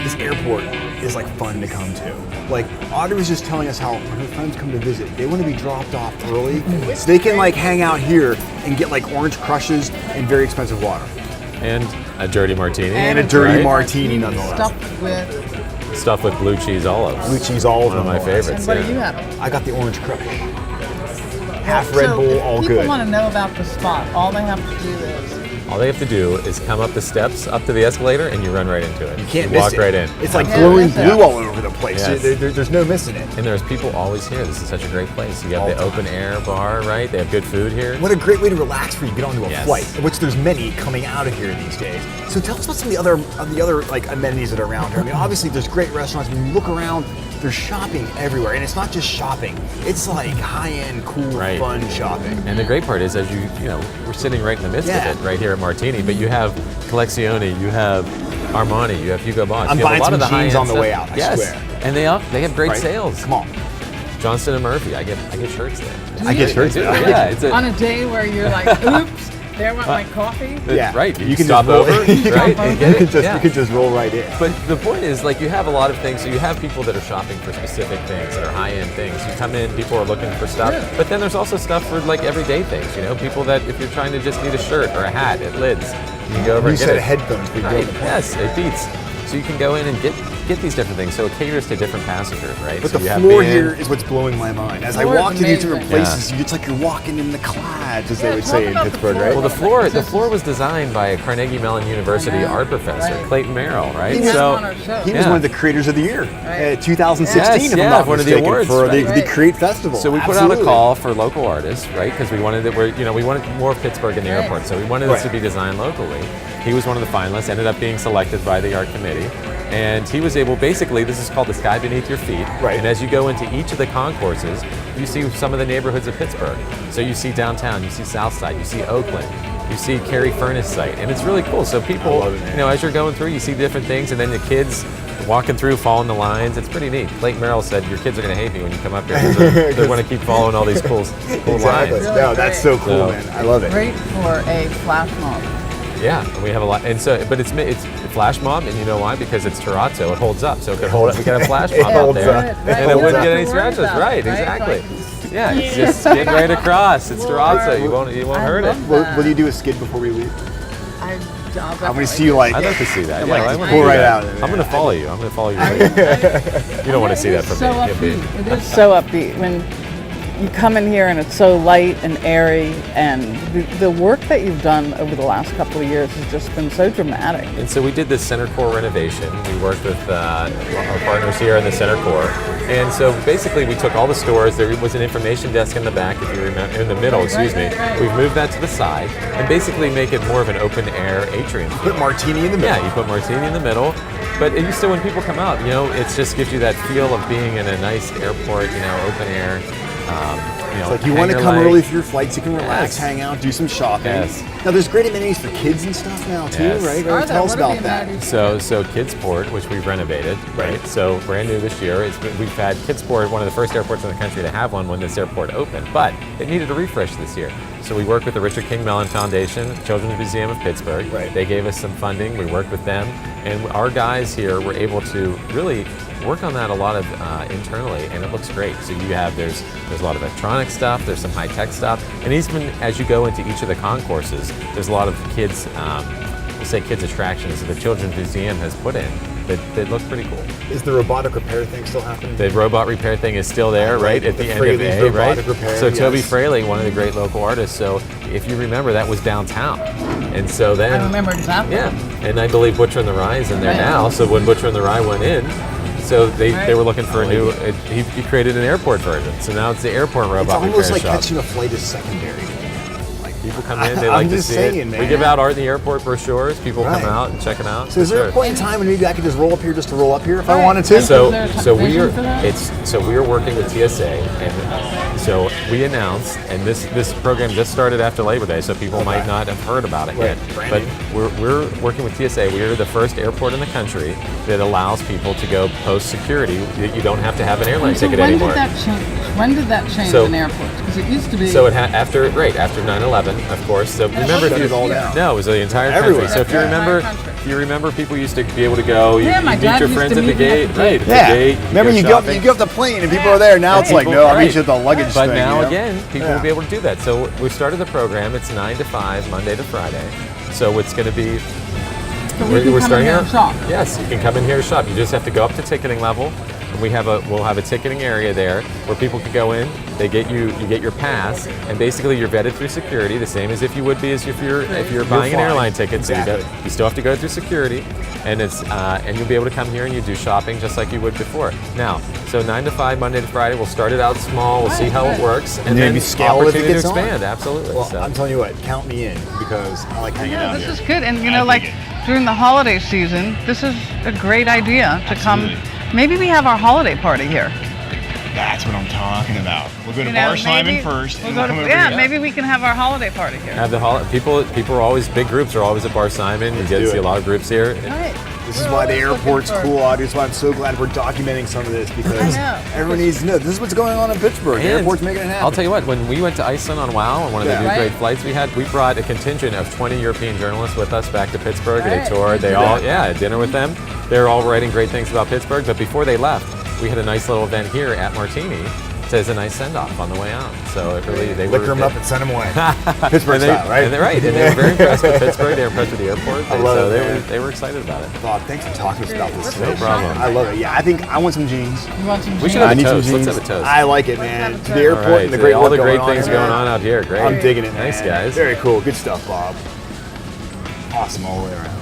this airport is like fun to come to. Like Audrey was just telling us how when her friends come to visit, they want to be dropped off early so they can like hang out here and get like orange crushes and very expensive water. And a dirty martini. And a dirty martini nonetheless. Stuffed with blue cheese olives. Blue cheese olives. One of my favorites. And what do you have? I got the orange crush. Half Red Bull, all good. People want to know about the spot. All they have to do is come up the steps, up to the escalator, and you run right into it. You can't miss walk it. right in. It's like glowing blue all over the place. Yes. There's no missing it. And there's people always here. This is such a great place. You have the open air bar, right? They have good food here. What a great way to relax before you get onto a flight, which there's many coming out of here these days. So tell us about some of the other like amenities that are around here. I mean, obviously there's great restaurants. When you look around, there's shopping everywhere, and it's not just shopping. It's like high-end, cool, fun shopping. And the great part is, as you know, we're sitting right in the midst of it, right here at Martini. But you have Collezione, you have Armani, you have Hugo Boss. I'm you buying have a lot some of the jeans on the stuff. way out. I swear. And they have great sales. Come on. Johnston and Murphy, I get shirts there. I get shirts there. Yeah, it's on a day where you're like, oops. There went my coffee. Yeah, right. You can stop just over, right? And get it. You can just roll right in. But the point is, like, you have a lot of things. So you have people that are shopping for specific things that are high-end things. You come in, people are looking for stuff. But then there's also stuff for like everyday things. You know, people that if you're trying to just need a shirt or a hat at Lids, you can go over and get set of headphones. Yes, it beats. So you can go in and get these different things. So it caters to different passengers, right? But so the floor here is what's blowing my mind. As I walk to these different places, it's like you're walking in the clouds, as they would say in Pittsburgh, right? Well, the floor was designed by a Carnegie Mellon University art professor, Clayton Merrill, right? He was one of the creators of the year, 2016, if I'm not one mistaken, of the awards for the Create Festival. So we put out a call for local artists, right? Because we wanted we wanted more of Pittsburgh in the airport, so we wanted this to be designed locally. He was one of the finalists, ended up being selected by the art committee. And he was able, basically, this is called the sky beneath your feet. Right. And as you go into each of the concourses, you see some of the neighborhoods of Pittsburgh. So you see downtown, you see Southside, you see Oakland, you see Cary Furnace site, and it's really cool. So people, as you're going through, you see different things, and then the kids walking through, following the lines. It's pretty neat. Clayton Merrill said, your kids are going to hate me when you come up here. They're going to keep following all these cool lines. No, that's so cool, man. I love it. Great for a flash mob. Yeah, and we have a lot, and so, but it's flash mob, and you know why? Because it's terrazzo, it holds up, so it could hold up. We could have flash mob out there, and it wouldn't get any scratches. Right, exactly. Yeah, it's just skid right across. It's terrazzo. You won't hurt it. Will you do a skid before we leave? I'm going to see you like. I'd like to see that. Pull right out. I'm going to follow you. I'm going to follow you. You don't want to see that from me. It is so upbeat when you come in here and it's so light and airy, and the work that you've done over the last couple of years has just been so dramatic. And so we did this center core renovation. We worked with our partners here in the center core. And so basically we took all the stores. There was an information desk in the back, if you remember, in the middle, excuse me. We've moved that to the side and basically make it more of an open air atrium. You put Martini in the middle. Yeah, you put Martini in the middle. But it used to, when people come out, it just gives you that feel of being in a nice airport, open air. It's like you want to come early for your flights, you can relax, hang out, do some shopping. Now there's great amenities for kids and stuff now too, right? Tell us about that. So Kidsport, which we've renovated, right? So brand new this year. We've had Kidsport, one of the first airports in the country to have one when this airport opened, but it needed a refresh this year. So we worked with the Richard King Mellon Foundation, Children's Museum of Pittsburgh. Right. They gave us some funding. We worked with them, and our guys here were able to really work on that a lot of internally, and it looks great. So there's a lot of electronic stuff, there's some high tech stuff, and even as you go into each of the concourses, there's a lot of kids, we'll say kids attractions that the Children's Museum has put in that look pretty cool. Is the robotic repair thing still happening? The robot repair thing is still there, right? At the end of A, right? So Toby Fraley, one of the great local artists, so if you remember, that was downtown. And so then... I remember exactly. Yeah, and I believe Butcher and the Rye is in there now, so when Butcher and the Rye went in, so they were looking for a new, he created an airport version, so now it's the airport robot repair shop. It's almost like catching a flight is secondary. People come in, they like to see it. Man. We give out art in the airport brochures. People come out and check it out. So is there a point in time when maybe I could just roll up here just to roll up here if I wanted to? So we are working with TSA, and so we announced, and this program just started after Labor Day, so people might not have heard about it yet. But we're working with TSA. We are the first airport in the country that allows people to go post security. You don't have to have an airline ticket anymore. When did that change? When did that change in airports? Because it used to be. So after 9/11, of course. So remember, it all down. No, it was the entire country. So if you remember, you remember, people used to be able to go. Yeah, my you meet dad your used friends to at the meet me gate, at the right? gate. At Yeah. the gate, Remember, you shopping. go off the plane and people are there. Now it's like, people- no, I'll meet right. you at the luggage But thing. now you know? again, people will be able to do that. So we started the program. It's 9 to 5, Monday to Friday. So it's going to be. So we can come in here and shop. Yes, you can come in here and shop. You just have to go up to ticketing level, and we'll have a ticketing area there where people can go in. They get you get your pass, and basically you're vetted through security, the same as if you would be as if you're buying an fine. airline ticket. Exactly. So you still have to go through security, and and you'll be able to come here and you do shopping just like you would before. Now, so 9 to 5, Monday to Friday. We'll start it out small. We'll see how it works, and then maybe scale it if it opportunity to gets on. expand. Absolutely. Well, So. I'm telling you what, count me in because I like hanging Yeah, out this here. is good. And I like dig during the holiday season, this is a great idea to come. Maybe we have our holiday party here. That's what I'm talking about. We'll go to You know, Bar Simon maybe first, we'll and go we'll to, come over yeah, here. maybe we can have our holiday party here. Have the people are always big groups are always at Bar Simon. You get do to see it. a lot of groups here. Right. This is We're why the always looking airport's for- cool, audience. Why I'm so glad we're documenting some of this because I know. everyone needs to know this is what's going on in Pittsburgh. The And airport's making it happen. I'll tell you what, when we went to Iceland on WOW on one of the Yeah. new Right. great flights we had, we brought a contingent of 20 European journalists with us back to Pittsburgh. Right. They toured. They all, had dinner with them. They were all writing great things about Pittsburgh. But before they left, we had a nice little event here at Martini as a nice send-off on the way out. So it really, they Liquor were them up and send them away. Pittsburgh and they, style, right? And they're right, and they were very impressed with Pittsburgh. They were impressed with the airport. I love so it, man. they were excited about it. Bob, thanks for talking to us about this. No problem. I love it. Yeah, I think I want some jeans. You want some We should jeans? have I a need some toast. jeans. Let's have a toast. I like it, man. Let's To have the a airport All right, and the great all work the great going on things here, going man. on out here. Great. I'm digging it, man. Thanks, guys. Very cool. Good stuff, Bob. Awesome all the way around.